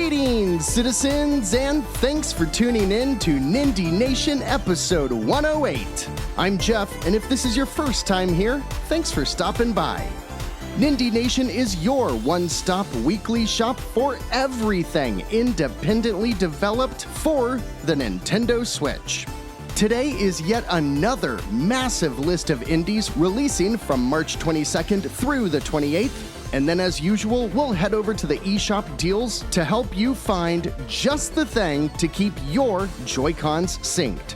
Greetings, citizens, and thanks for tuning in to Nindie Nation episode 108. I'm Jeff, and if this is your first time here, thanks for stopping by. Nindie Nation is your one-stop weekly shop for everything independently developed for the Nintendo Switch. Today is yet another massive list of indies releasing from March 22nd through the 28th. And then as usual, we'll head over to the eShop deals to help you find just the thing to keep your Joy-Cons synced.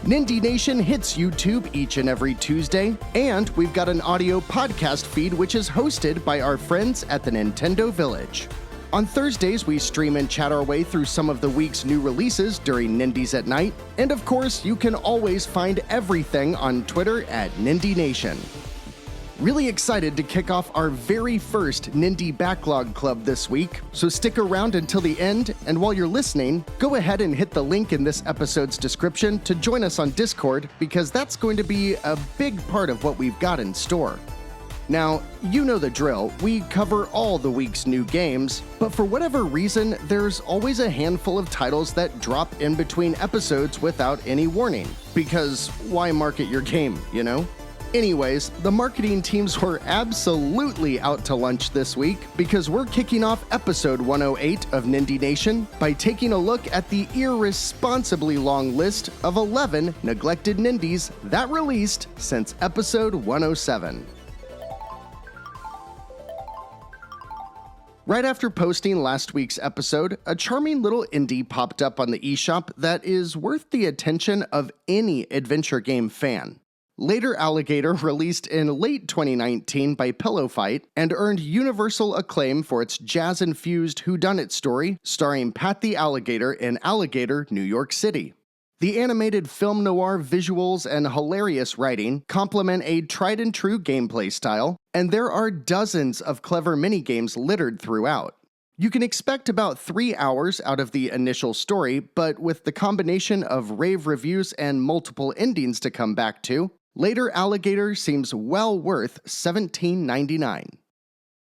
Nindie Nation hits YouTube each and every Tuesday, and we've got an audio podcast feed which is hosted by our friends at the Nintendo Village. On Thursdays, we stream and chat our way through some of the week's new releases during Nindies at Night, and of course, you can always find everything on Twitter at Nindie Nation. Really excited to kick off our very first Nindie Backlog Club this week, so stick around until the end, and while you're listening, go ahead and hit the link in this episode's description to join us on Discord, because that's going to be a big part of what we've got in store. Now, you know the drill, we cover all the week's new games, but for whatever reason, there's always a handful of titles that drop in between episodes without any warning, because why market your game, you know? Anyways, the marketing teams were absolutely out to lunch this week because we're kicking off episode 108 of Nindie Nation by taking a look at the irresponsibly long list of 11 neglected Nindies that released since episode 107. Right after posting last week's episode, a charming little indie popped up on the eShop that is worth the attention of any adventure game fan. Later Alligator released in late 2019 by Pillow Fight and earned universal acclaim for its jazz-infused whodunit story starring Pat the Alligator in Alligator, New York City. The animated film noir visuals and hilarious writing complement a tried-and-true gameplay style, and there are dozens of clever minigames littered throughout. You can expect about 3 hours out of the initial story, but with the combination of rave reviews and multiple endings to come back to, later Alligator seems well worth $17.99.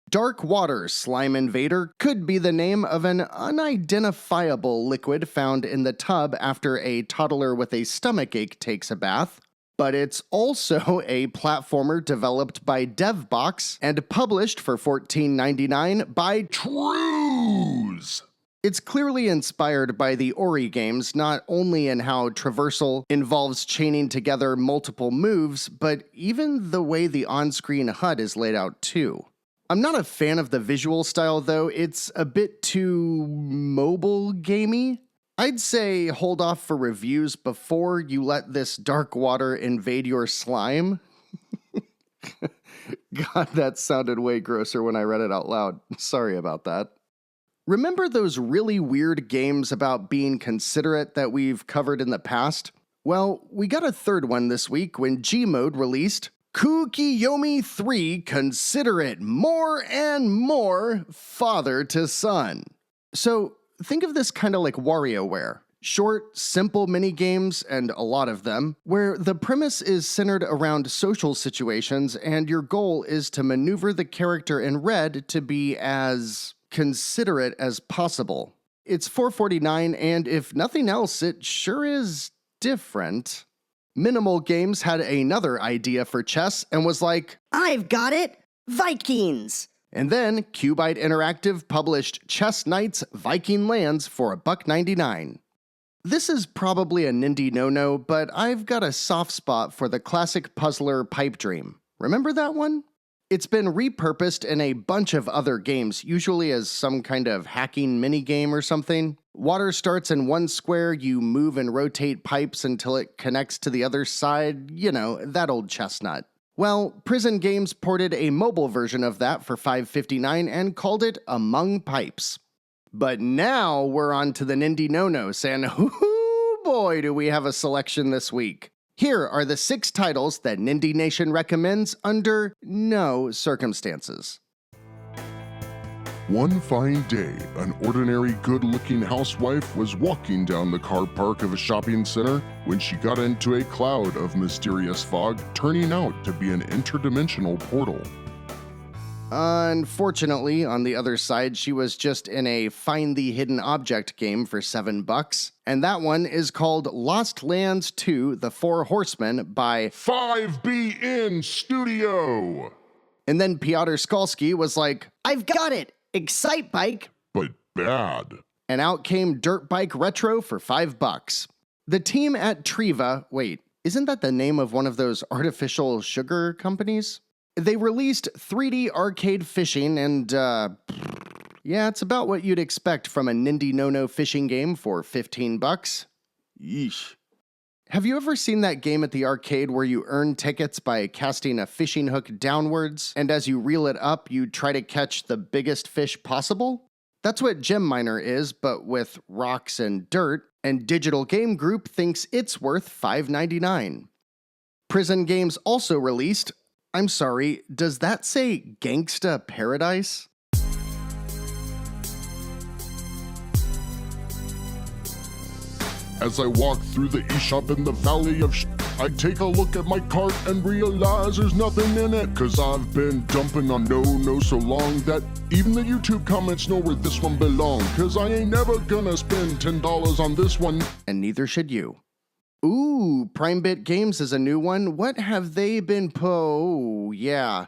Dark Water Slime Invader could be the name of an unidentifiable liquid found in the tub after a toddler with a stomachache takes a bath, but it's also a platformer developed by DevBox and published for $14.99 by Trues. It's clearly inspired by the Ori games, not only in how traversal involves chaining together multiple moves, but even the way the on-screen HUD is laid out too. I'm not a fan of the visual style though, it's a bit too mobile gamey. I'd say hold off for reviews before you let this dark water invade your slime. God, that sounded way grosser when I read it out loud. Sorry about that. Remember those really weird games about being considerate that we've covered in the past? Well, we got a third one this week when Gmode released Kukiyomi 3 Considerate More and More Father to Son. So think of this kind of like WarioWare. Short, simple mini-games, and a lot of them, where the premise is centered around social situations and your goal is to maneuver the character in red to be as considerate as possible. It's $4.49, and if nothing else, it sure is different. Minimal Games had another idea for chess and was like, I've got it! Vikings! And then Cubite Interactive published Chess Knight's Viking Lands for $1.99. This is probably a Nindie no-no, but I've got a soft spot for the classic puzzler Pipe Dream. Remember that one? It's been repurposed in a bunch of other games, usually as some kind of hacking minigame or something. Water starts in one square, you move and rotate pipes until it connects to the other side, you know, that old chestnut. Well, Prison Games ported a mobile version of that for $5.59 and called it Among Pipes. But now we're on to the Nindie no-nos, and hoo boy do we have a selection this week. Here are the 6 titles that Nindie Nation recommends under no circumstances. One fine day, an ordinary good-looking housewife was walking down the car park of a shopping center when she got into a cloud of mysterious fog, turning out to be an interdimensional portal. Unfortunately, on the other side, she was just in a Find the Hidden Object game for $7, and that one is called Lost Lands 2: The Four Horsemen by 5BN Studio. And then Piotr Skalski was like, I've got it! Excite Bike! But bad. and out came Dirt Bike Retro for $5. The team at Triva, wait, isn't that the name of one of those artificial sugar companies? They released 3D arcade fishing and, yeah, it's about what you'd expect from a Nindie no-no fishing game for $15. Yeesh. Have you ever seen that game at the arcade where you earn tickets by casting a fishing hook downwards, and as you reel it up, you try to catch the biggest fish possible? That's what Gem Miner is, but with rocks and dirt, and Digital Game Group thinks it's worth $5.99. Prison Games also released, I'm sorry, does that say Gangsta Paradise? As I walk through the eShop in the valley of I take a look at my cart and realize there's nothing in it. Cause I've been dumping on no so long that even the YouTube comments know where this one belongs. Cause I ain't never gonna spend $10 on this one. And neither should you. Ooh, PrimeBit Games is a new one. What have they been yeah.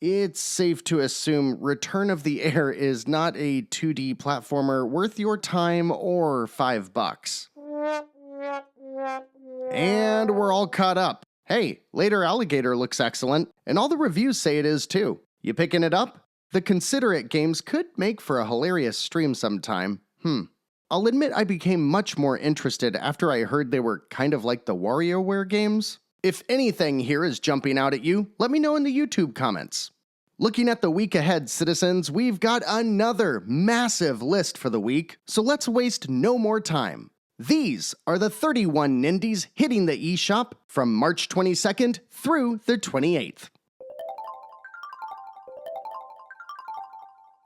It's safe to assume Return of the Air is not a 2D platformer worth your time or $5. And we're all caught up. Hey, later Alligator looks excellent, and all the reviews say it is too. You picking it up? The Considerate games could make for a hilarious stream sometime. I'll admit I became much more interested after I heard they were kind of like the WarioWare games. If anything here is jumping out at you, let me know in the YouTube comments. Looking at the week ahead, citizens, we've got another massive list for the week, so let's waste no more time. These are the 31 Nindies hitting the eShop from March 22nd through the 28th.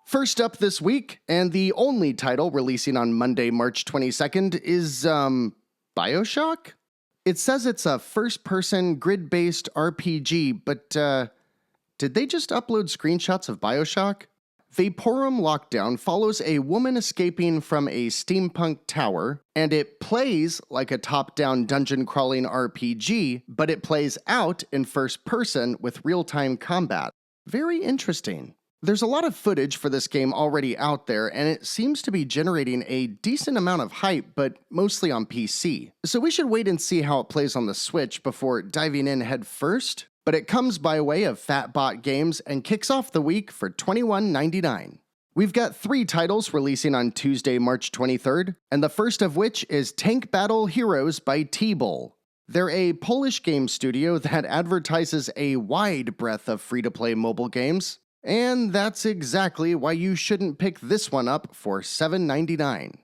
First up this week, and the only title releasing on Monday, March 22nd, is, Bioshock? It says it's a first-person, grid-based RPG, but, did they just upload screenshots of Bioshock? Vaporum Lockdown follows a woman escaping from a steampunk tower, and it plays like a top-down dungeon-crawling RPG, but it plays out in first person with real-time combat. Very interesting. There's a lot of footage for this game already out there, and it seems to be generating a decent amount of hype, but mostly on PC. So we should wait and see how it plays on the Switch before diving in head first. But it comes by way of Fatbot Games and kicks off the week for $21.99. We've got 3 titles releasing on Tuesday, March 23rd, and the first of which is Tank Battle Heroes by Tebul. They're a Polish game studio that advertises a wide breadth of free-to-play mobile games, and that's exactly why you shouldn't pick this one up for $7.99.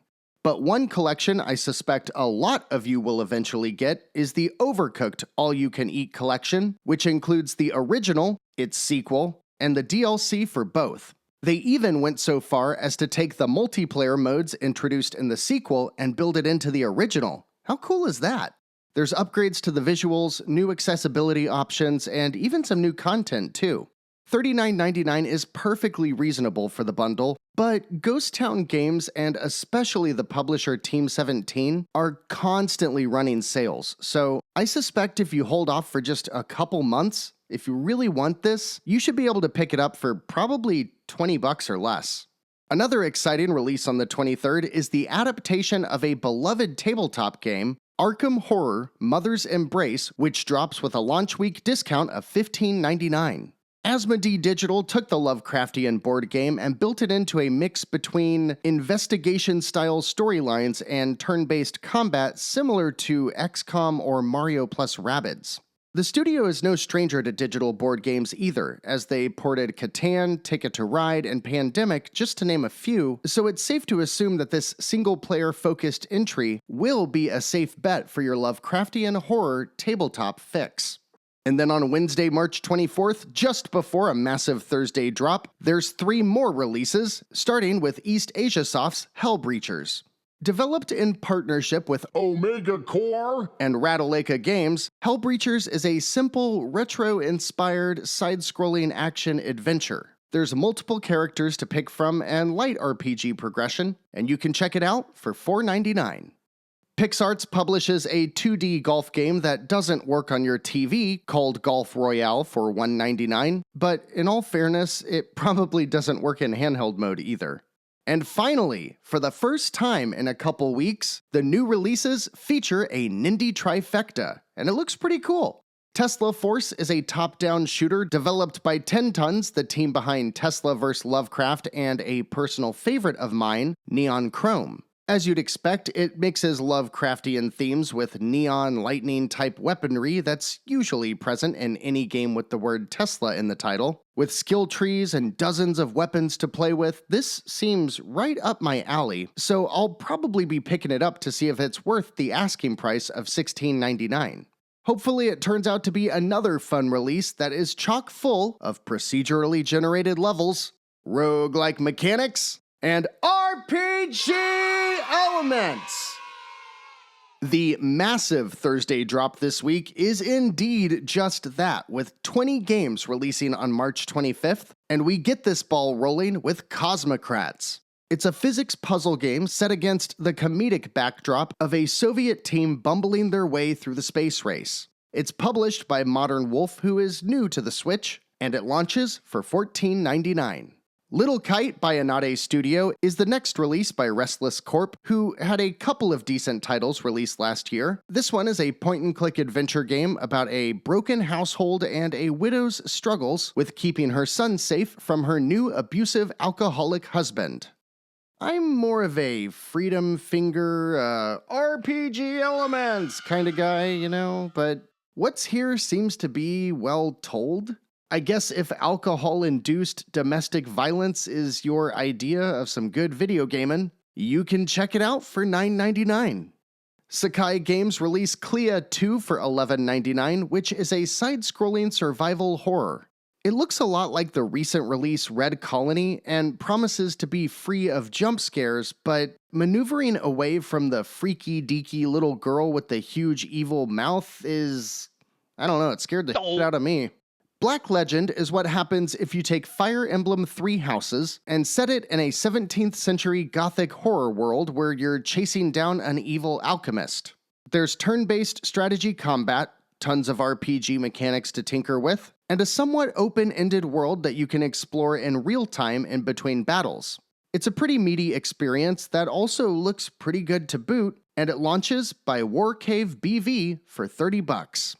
But one collection I suspect a lot of you will eventually get is the Overcooked All-You-Can-Eat collection, which includes the original, its sequel, and the DLC for both. They even went so far as to take the multiplayer modes introduced in the sequel and build it into the original. How cool is that? There's upgrades to the visuals, new accessibility options, and even some new content too. $39.99 is perfectly reasonable for the bundle, but Ghost Town Games and especially the publisher Team 17 are constantly running sales, so I suspect if you hold off for just a couple months, if you really want this, you should be able to pick it up for probably $20 or less. Another exciting release on the 23rd is the adaptation of a beloved tabletop game, Arkham Horror Mother's Embrace, which drops with a launch week discount of $15.99. Asmodee Digital took the Lovecraftian board game and built it into a mix between investigation-style storylines and turn-based combat similar to XCOM or Mario plus Rabbids. The studio is no stranger to digital board games either, as they ported Catan, Ticket to Ride, and Pandemic, just to name a few, so it's safe to assume that this single-player-focused entry will be a safe bet for your Lovecraftian horror tabletop fix. And then on Wednesday, March 24th, just before a massive Thursday drop, there's 3 more releases, starting with East Asia Soft's Hellbreachers. Developed in partnership with Omega Core and Rattleka Games, Hellbreachers is a simple, retro-inspired, side-scrolling action adventure. There's multiple characters to pick from and light RPG progression, and you can check it out for $4.99. PixArts publishes a 2D golf game that doesn't work on your TV called Golf Royale for $1.99, but in all fairness, it probably doesn't work in handheld mode either. And finally, for the first time in a couple weeks, the new releases feature a Nindie trifecta, and it looks pretty cool. Tesla Force is a top-down shooter developed by 10 Tons, the team behind Tesla vs. Lovecraft and a personal favorite of mine, Neon Chrome. As you'd expect, it mixes Lovecraftian themes with neon lightning-type weaponry that's usually present in any game with the word Tesla in the title. With skill trees and dozens of weapons to play with, this seems right up my alley, so I'll probably be picking it up to see if it's worth the asking price of $16.99. Hopefully it turns out to be another fun release that is chock full of procedurally generated levels, roguelike mechanics, and RPG elements! The massive Thursday drop this week is indeed just that, with 20 games releasing on March 25th, and we get this ball rolling with Cosmocrats. It's a physics puzzle game set against the comedic backdrop of a Soviet team bumbling their way through the space race. It's published by Modern Wolf, who is new to the Switch, and it launches for $14.99. Little Kite by Anade Studio is the next release by Restless Corp, who had a couple of decent titles released last year. This one is a point-and-click adventure game about a broken household and a widow's struggles with keeping her son safe from her new abusive alcoholic husband. I'm more of a freedom finger, RPG elements kind of guy, you know, but what's here seems to be well told. I guess if alcohol-induced domestic violence is your idea of some good video gaming, you can check it out for $9.99. Sakai Games released Clyax 2 for $11.99, which is a side-scrolling survival horror. It looks a lot like the recent release Red Colony and promises to be free of jump scares, but maneuvering away from the freaky-deaky little girl with the huge evil mouth is... I don't know, it scared the shit out of me. Black Legend is what happens if you take Fire Emblem Three Houses and set it in a 17th century gothic horror world where you're chasing down an evil alchemist. There's turn-based strategy combat, tons of RPG mechanics to tinker with, and a somewhat open-ended world that you can explore in real time in between battles. It's a pretty meaty experience that also looks pretty good to boot, and it launches by Warcave BV for $30.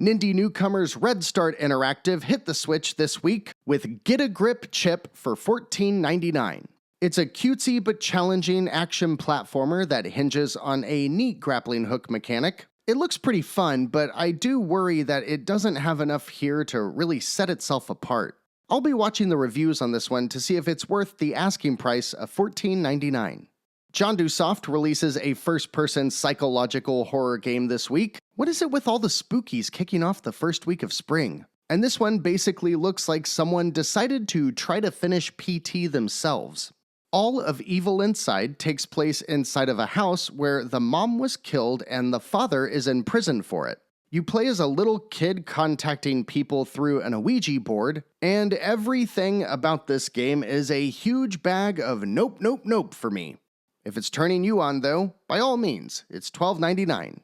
Nindie newcomers Red Start Interactive hit the Switch this week with Get a Grip Chip for $14.99. It's a cutesy but challenging action platformer that hinges on a neat grappling hook mechanic. It looks pretty fun, but I do worry that it doesn't have enough here to really set itself apart. I'll be watching the reviews on this one to see if it's worth the asking price of $14.99. Jondu Soft releases a first-person psychological horror game this week. What is it with all the spookies kicking off the first week of spring? And this one basically looks like someone decided to try to finish PT themselves. All of Evil Inside takes place inside of a house where the mom was killed and the father is in prison for it. You play as a little kid contacting people through an Ouija board, and everything about this game is a huge bag of nope, nope, nope for me. If it's turning you on, though, by all means, it's $12.99.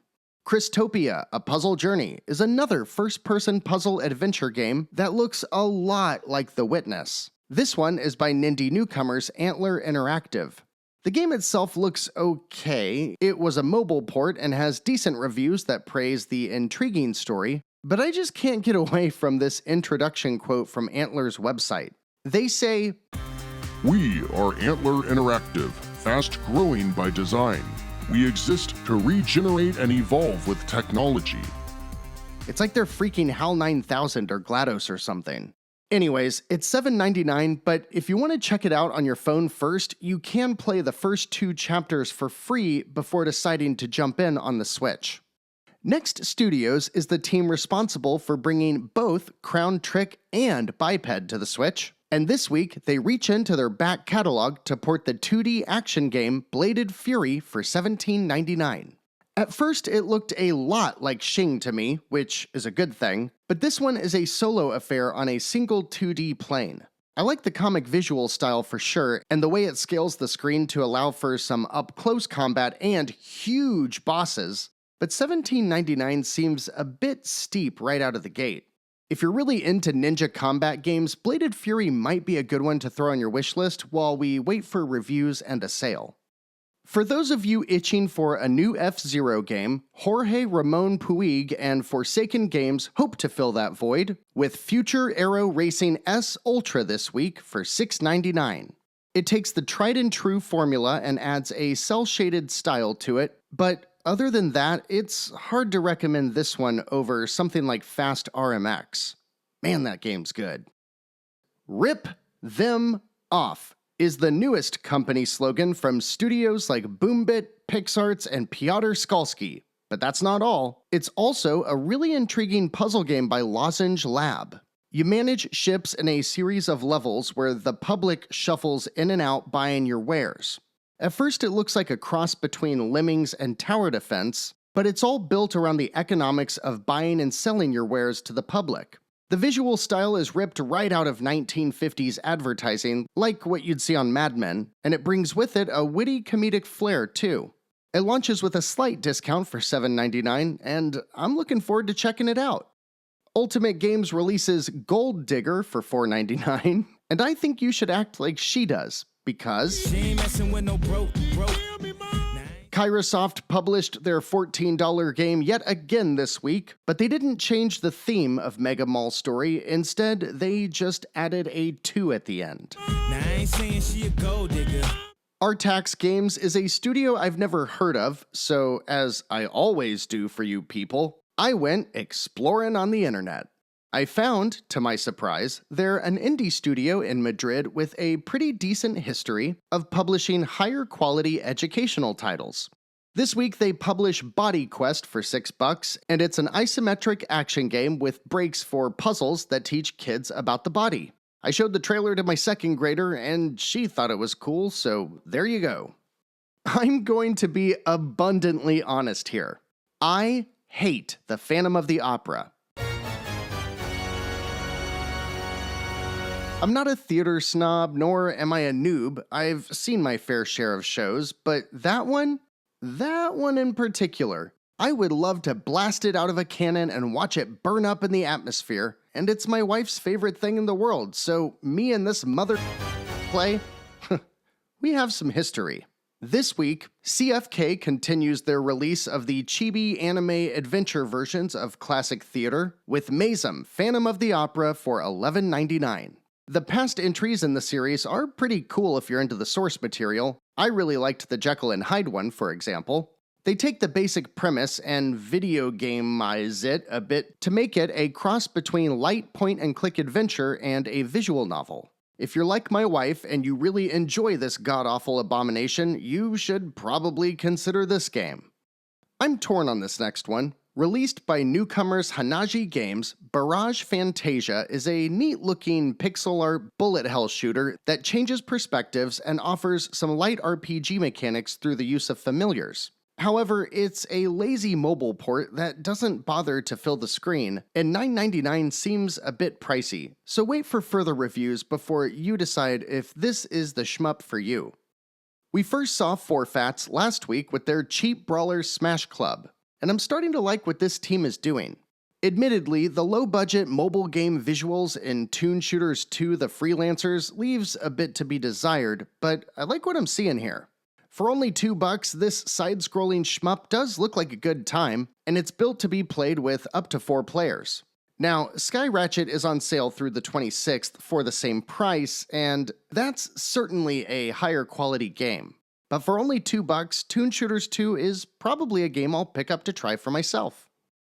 Cristopia, A Puzzle Journey, is another first-person puzzle adventure game that looks a lot like The Witness. This one is by Nindie newcomers Antler Interactive. The game itself looks okay. It was a mobile port and has decent reviews that praise the intriguing story, but I just can't get away from this introduction quote from Antler's website. They say, We are Antler Interactive, fast-growing by design. We exist to regenerate and evolve with technology. It's like they're freaking HAL 9000 or GLaDOS or something. Anyways, it's $7.99, but if you want to check it out on your phone first, you can play the first 2 chapters for free before deciding to jump in on the Switch. Next Studios is the team responsible for bringing both Crown Trick and Biped to the Switch, and this week they reach into their back catalog to port the 2D action game Bladed Fury for $17.99. At first, it looked a lot like Shing to me, which is a good thing, but this one is a solo affair on a single 2D plane. I like the comic visual style for sure, and the way it scales the screen to allow for some up-close combat and huge bosses, but $17.99 seems a bit steep right out of the gate. If you're really into ninja combat games, Bladed Fury might be a good one to throw on your wishlist while we wait for reviews and a sale. For those of you itching for a new F-Zero game, Jorge Ramon Puig and Forsaken Games hope to fill that void with Future Aero Racing S Ultra this week for $6.99. It takes the tried and true formula and adds a cel-shaded style to it, but other than that, it's hard to recommend this one over something like Fast RMX. Man, that game's good. Rip them off is the newest company slogan from studios like Boombit, PixArts, and Piotr Skalski. But that's not all. It's also a really intriguing puzzle game by Lozenge Lab. You manage ships in a series of levels where the public shuffles in and out buying your wares. At first it looks like a cross between Lemmings and Tower Defense, but it's all built around the economics of buying and selling your wares to the public. The visual style is ripped right out of 1950s advertising, like what you'd see on Mad Men, and it brings with it a witty comedic flair too. It launches with a slight discount for $7.99, and I'm looking forward to checking it out. Ultimate Games releases Gold Digger for $4.99, and I think you should act like she does, because She ain't messing with no broke. Kairosoft published their $14 game yet again this week, but they didn't change the theme of Mega Mall Story. Instead, they just added a 2 at the end. Now I ain't saying she a gold digger. Artax Games is a studio I've never heard of, so as I always do for you people, I went exploring on the internet. I found, to my surprise, they're an indie studio in Madrid with a pretty decent history of publishing higher quality educational titles. This week they publish Body Quest for $6, and it's an isometric action game with breaks for puzzles that teach kids about the body. I showed the trailer to my second grader, and she thought it was cool, so there you go. I'm going to be abundantly honest here. I hate the Phantom of the Opera. I'm not a theater snob, nor am I a noob. I've seen my fair share of shows, but that one in particular, I would love to blast it out of a cannon and watch it burn up in the atmosphere, and it's my wife's favorite thing in the world, so me and this mother play, we have some history. This week, CFK continues their release of the chibi anime adventure versions of classic theater with Maism, Phantom of the Opera for $11.99. The past entries in the series are pretty cool if you're into the source material. I really liked the Jekyll and Hyde one, for example. They take the basic premise and video gameize it a bit to make it a cross between light point-and-click adventure and a visual novel. If you're like my wife and you really enjoy this god-awful abomination, you should probably consider this game. I'm torn on this next one. Released by newcomers Hanaji Games, Barrage Fantasia is a neat-looking pixel art bullet hell shooter that changes perspectives and offers some light RPG mechanics through the use of familiars. However, it's a lazy mobile port that doesn't bother to fill the screen, and $9.99 seems a bit pricey, so wait for further reviews before you decide if this is the shmup for you. We first saw Forfats last week with their Cheap Brawlers Smash Club, and I'm starting to like what this team is doing. Admittedly, the low-budget mobile game visuals in Toon Shooters 2 The Freelancers leaves a bit to be desired, but I like what I'm seeing here. For only $2, this side-scrolling shmup does look like a good time, and it's built to be played with up to 4 players. Now, Sky Ratchet is on sale through the 26th for the same price, and that's certainly a higher quality game. But for only $2, Toon Shooters 2 is probably a game I'll pick up to try for myself.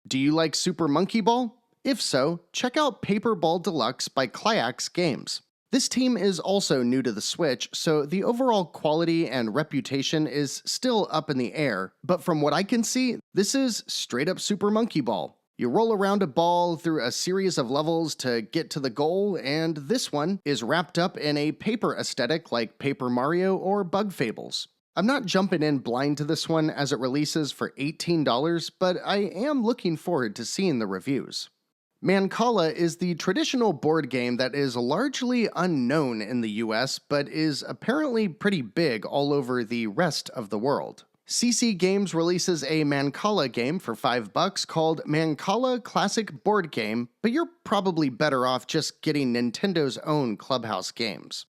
Do you like Super Monkey Ball? If so, check out Paper Ball Deluxe by Clyax Games. This team is also new to the Switch, so the overall quality and reputation is still up in the air, but from what I can see, this is straight up Super Monkey Ball. You roll around a ball through a series of levels to get to the goal, and this one is wrapped up in a paper aesthetic like Paper Mario or Bug Fables. I'm not jumping in blind to this one as it releases for $18, but I am looking forward to seeing the reviews. Mancala is the traditional board game that is largely unknown in the US, but is apparently pretty big all over the rest of the world. CC Games releases a Mancala game for $5 called Mancala Classic Board Game, but you're probably better off just getting Nintendo's own Clubhouse games.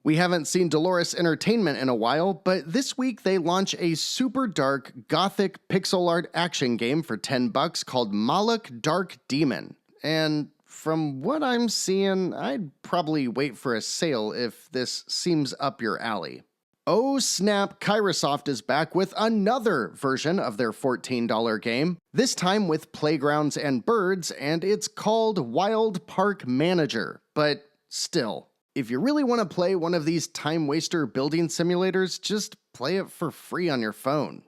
We haven't seen Dolores Entertainment in a while, but this week they launch a super dark, gothic pixel art action game for $10 called Malak Dark Demon. And from what I'm seeing, I'd probably wait for a sale if this seems up your alley. Oh snap, Kairosoft is back with another version of their $14 game, this time with playgrounds and birds, and it's called Wild Park Manager. But still, if you really want to play one of these time-waster building simulators, just play it for free on your phone.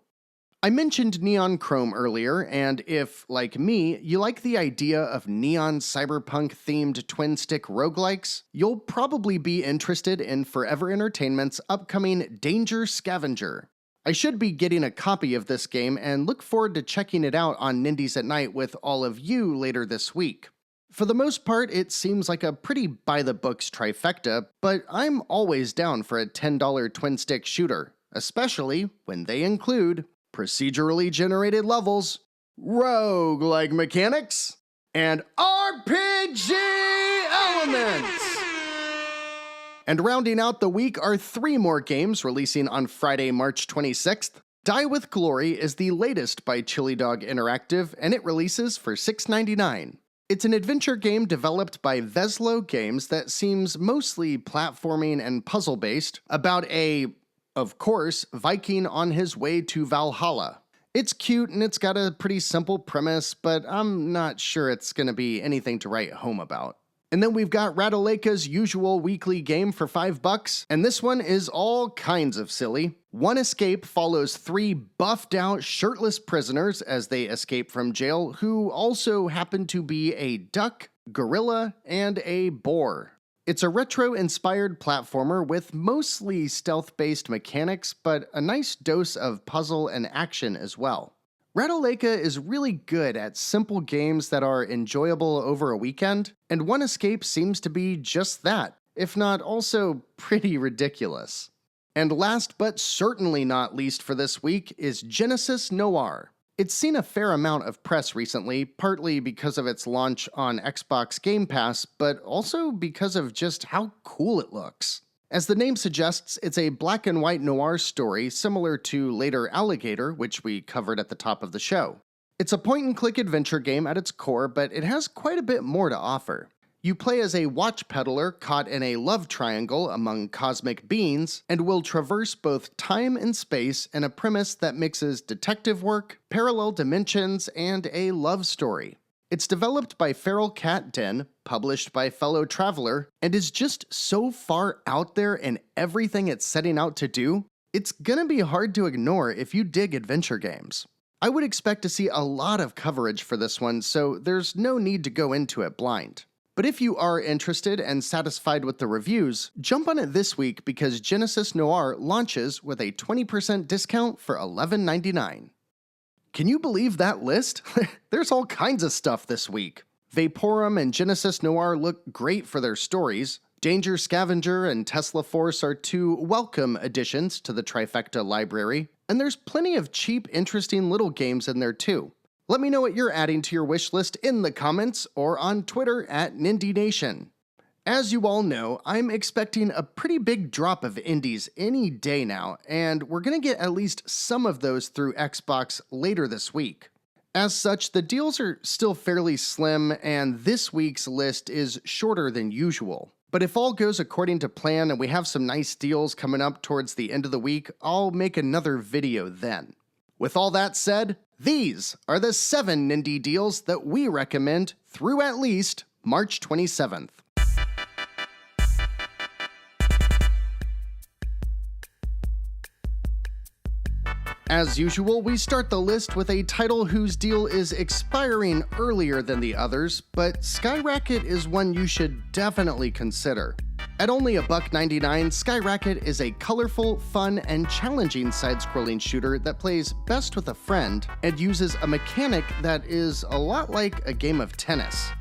I mentioned Neon Chrome earlier, and if, like me, you like the idea of neon cyberpunk-themed twin-stick roguelikes, you'll probably be interested in Forever Entertainment's upcoming Danger Scavenger. I should be getting a copy of this game and look forward to checking it out on Nindies at Night with all of you later this week. For the most part, it seems like a pretty by-the-books trifecta, but I'm always down for a $10 twin-stick shooter, especially when they include procedurally generated levels, roguelike mechanics, and RPG elements! And rounding out the week are 3 more games releasing on Friday, March 26th. Die with Glory is the latest by Chili Dog Interactive, and it releases for $6.99. It's an adventure game developed by Veslo Games that seems mostly platforming and puzzle-based, about a, of course, Viking on his way to Valhalla. It's cute and it's got a pretty simple premise, but I'm not sure it's gonna be anything to write home about. And then we've got Ratalaika's usual weekly game for $5, and this one is all kinds of silly. One Escape follows 3 buffed out, shirtless prisoners as they escape from jail, who also happen to be a duck, gorilla, and a boar. It's a retro-inspired platformer with mostly stealth-based mechanics, but a nice dose of puzzle and action as well. Ratalaika is really good at simple games that are enjoyable over a weekend, and One Escape seems to be just that, if not also pretty ridiculous. And last but certainly not least for this week is Genesis Noir. It's seen a fair amount of press recently, partly because of its launch on Xbox Game Pass, but also because of just how cool it looks. As the name suggests, it's a black and white noir story similar to later Alligator, which we covered at the top of the show. It's a point-and-click adventure game at its core, but it has quite a bit more to offer. You play as a watch peddler caught in a love triangle among cosmic beings, and will traverse both time and space in a premise that mixes detective work, parallel dimensions, and a love story. It's developed by Feral Cat Den, published by Fellow Traveler, and is just so far out there in everything it's setting out to do, it's gonna be hard to ignore if you dig adventure games. I would expect to see a lot of coverage for this one, so there's no need to go into it blind. But if you are interested and satisfied with the reviews, jump on it this week because Genesis Noir launches with a 20% discount for $11.99. Can you believe that list? There's all kinds of stuff this week. Vaporum and Genesis Noir look great for their stories. Danger Scavenger and Tesla Force are 2 welcome additions to the Trifecta library. And there's plenty of cheap, interesting little games in there too. Let me know what you're adding to your wish list in the comments or on Twitter at Nindie Nation. As you all know, I'm expecting a pretty big drop of indies any day now, and we're gonna get at least some of those through Xbox later this week. As such, the deals are still fairly slim, and this week's list is shorter than usual. But if all goes according to plan and we have some nice deals coming up towards the end of the week, I'll make another video then. With all that said, these are the 7 Nindie deals that we recommend through at least March 27th. As usual, we start the list with a title whose deal is expiring earlier than the others, but Racket is one you should definitely consider. At only $1.99, Racket is a colorful, fun, and challenging side-scrolling shooter that plays best with a friend and uses a mechanic that is a lot like a game of tennis.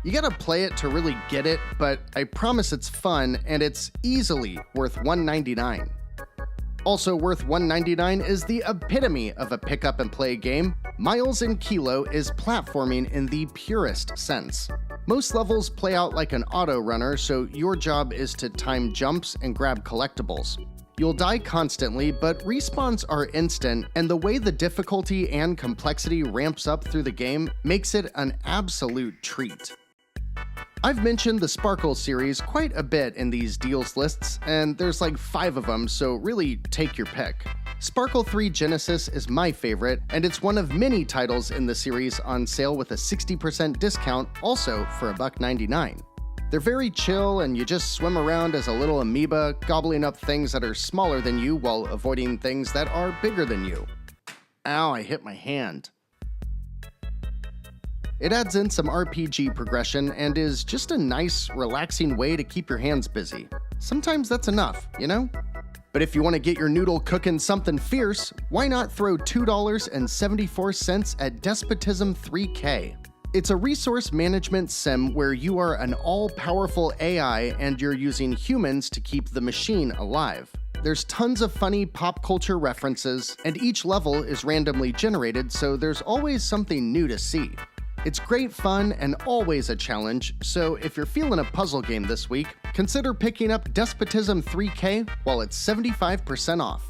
You gotta play it to really get it, but I promise it's fun and it's easily worth $1.99. Also worth $1.99 is the epitome of a pick up and play game. Miles and Kilo is platforming in the purest sense. Most levels play out like an auto runner, so your job is to time jumps and grab collectibles. You'll die constantly, but respawns are instant, and the way the difficulty and complexity ramps up through the game makes it an absolute treat. I've mentioned the Sparkle series quite a bit in these deals lists, and there's like 5 of them, so really take your pick. Sparkle 3 Genesis is my favorite, and it's one of many titles in the series on sale with a 60% discount, also for $1.99. They're very chill, and you just swim around as a little amoeba, gobbling up things that are smaller than you while avoiding things that are bigger than you. Ow, I hit my hand. It adds in some RPG progression and is just a nice, relaxing way to keep your hands busy. Sometimes that's enough, you know? But if you want to get your noodle cooking something fierce, why not throw $2.74 at Despotism 3K? It's a resource management sim where you are an all-powerful AI and you're using humans to keep the machine alive. There's tons of funny pop culture references, and each level is randomly generated, so there's always something new to see. It's great fun and always a challenge, so if you're feeling a puzzle game this week, consider picking up Despotism 3K while it's 75% off.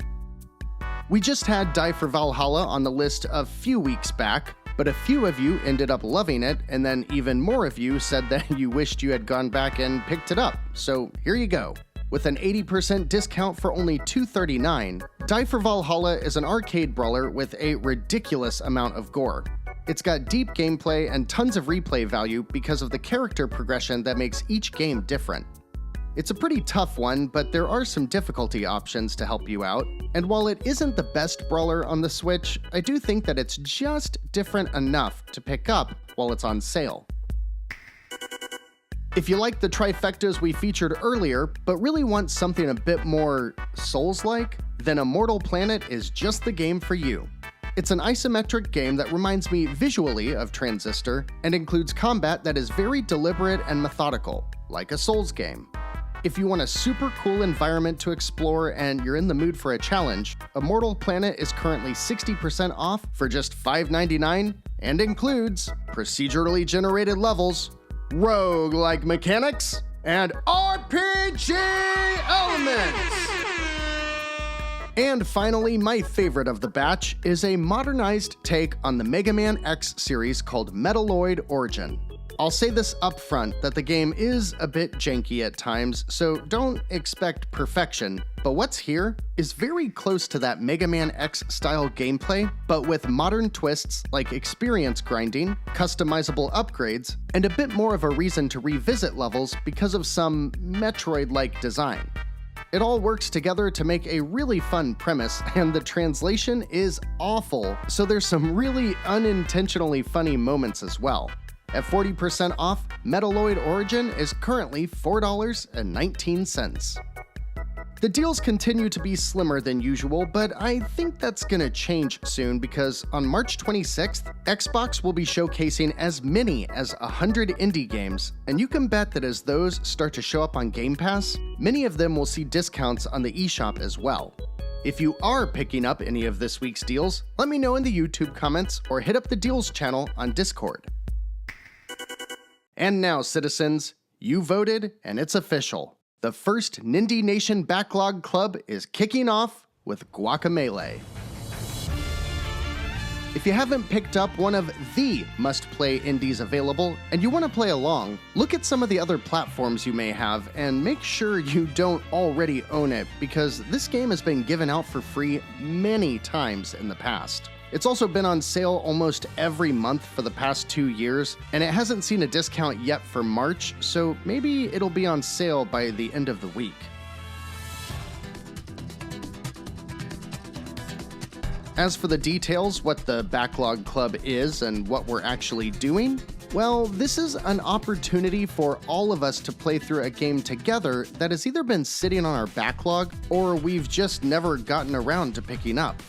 We just had Die for Valhalla on the list a few weeks back, but a few of you ended up loving it, and then even more of you said that you wished you had gone back and picked it up, so here you go. With an 80% discount for only $2.39, Die for Valhalla is an arcade brawler with a ridiculous amount of gore. It's got deep gameplay and tons of replay value because of the character progression that makes each game different. It's a pretty tough one, but there are some difficulty options to help you out, and while it isn't the best brawler on the Switch, I do think that it's just different enough to pick up while it's on sale. If you like the trifectas we featured earlier, but really want something a bit more Souls-like, then Immortal Planet is just the game for you. It's an isometric game that reminds me visually of Transistor, and includes combat that is very deliberate and methodical, like a Souls game. If you want a super cool environment to explore and you're in the mood for a challenge, Immortal Planet is currently 60% off for just $5.99 and includes procedurally generated levels, roguelike mechanics, and RPG elements! And finally, my favorite of the batch is a modernized take on the Mega Man X series called Metalloid Origin. I'll say this up front that the game is a bit janky at times, so don't expect perfection, but what's here is very close to that Mega Man X style gameplay, but with modern twists like experience grinding, customizable upgrades, and a bit more of a reason to revisit levels because of some Metroid-like design. It all works together to make a really fun premise, and the translation is awful, so there's some really unintentionally funny moments as well. At 40% off, Metalloid Origin is currently $4.19. The deals continue to be slimmer than usual, but I think that's gonna change soon because on March 26th, Xbox will be showcasing as many as 100 indie games, and you can bet that as those start to show up on Game Pass, many of them will see discounts on the eShop as well. If you are picking up any of this week's deals, let me know in the YouTube comments or hit up the Deals channel on Discord. And now, citizens, you voted and it's official. The first Nindie Nation Backlog Club is kicking off with Guacamelee. If you haven't picked up one of the must-play indies available and you want to play along, look at some of the other platforms you may have and make sure you don't already own it because this game has been given out for free many times in the past. It's also been on sale almost every month for the past 2 years, and it hasn't seen a discount yet for March, so maybe it'll be on sale by the end of the week. As for the details, what the Backlog Club is and what we're actually doing, well, this is an opportunity for all of us to play through a game together that has either been sitting on our backlog or we've just never gotten around to picking up.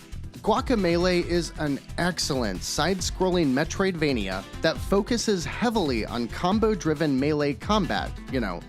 Guacamelee is an excellent side-scrolling Metroidvania that focuses heavily on combo-driven melee combat,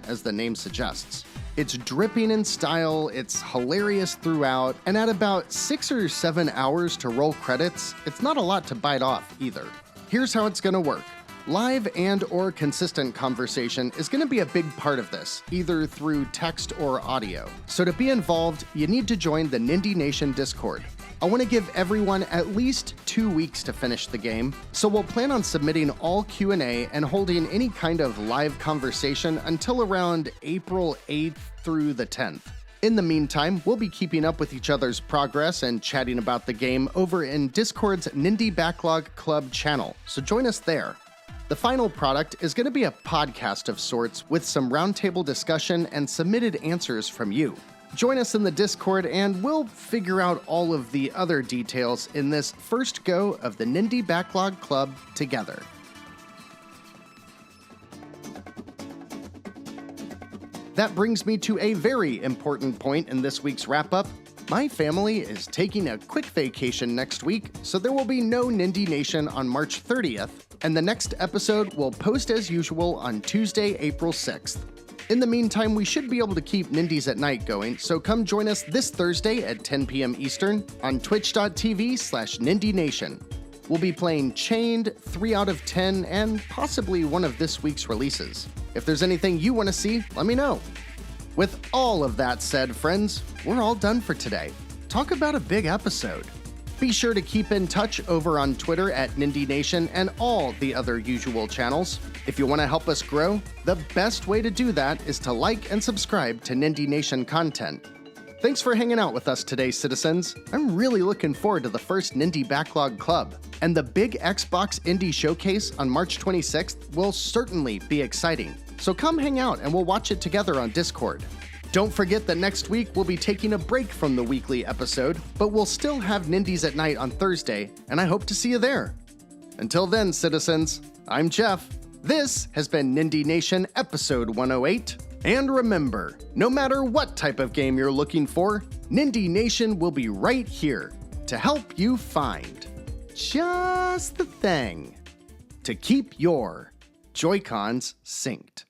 as the name suggests. It's dripping in style, it's hilarious throughout, and at about 6 or 7 hours to roll credits, it's not a lot to bite off either. Here's how it's gonna work. Live and/or consistent conversation is going to be a big part of this, either through text or audio. So to be involved, you need to join the Nindie Nation Discord. I want to give everyone at least 2 weeks to finish the game, so we'll plan on submitting all Q&A and holding any kind of live conversation until around April 8th through the 10th. In the meantime, we'll be keeping up with each other's progress and chatting about the game over in Discord's Nindie Backlog Club channel, so join us there. The final product is going to be a podcast of sorts with some roundtable discussion and submitted answers from you. Join us in the Discord and we'll figure out all of the other details in this first go of the Nindie Backlog Club together. That brings me to a very important point in this week's wrap-up. My family is taking a quick vacation next week, so there will be no Nindie Nation on March 30th, and the next episode will post as usual on Tuesday, April 6th. In the meantime, we should be able to keep Nindies at Night going, so come join us this Thursday at 10 p.m. Eastern on twitch.tv/Nindie Nation. We'll be playing Chained, 3 out of 10, and possibly one of this week's releases. If there's anything you want to see, let me know. With all of that said, friends, we're all done for today. Talk about a big episode. Be sure to keep in touch over on Twitter at Nindie Nation and all the other usual channels. If you want to help us grow, the best way to do that is to like and subscribe to Nindie Nation content. Thanks for hanging out with us today, citizens. I'm really looking forward to the first Nindie Backlog Club, and the big Xbox Indie Showcase on March 26th will certainly be exciting. So come hang out and we'll watch it together on Discord. Don't forget that next week we'll be taking a break from the weekly episode, but we'll still have Nindies at Night on Thursday, and I hope to see you there. Until then, citizens, I'm Jeff. This has been Nindie Nation episode 108. And remember, no matter what type of game you're looking for, Nindie Nation will be right here to help you find just the thing to keep your Joy-Cons synced.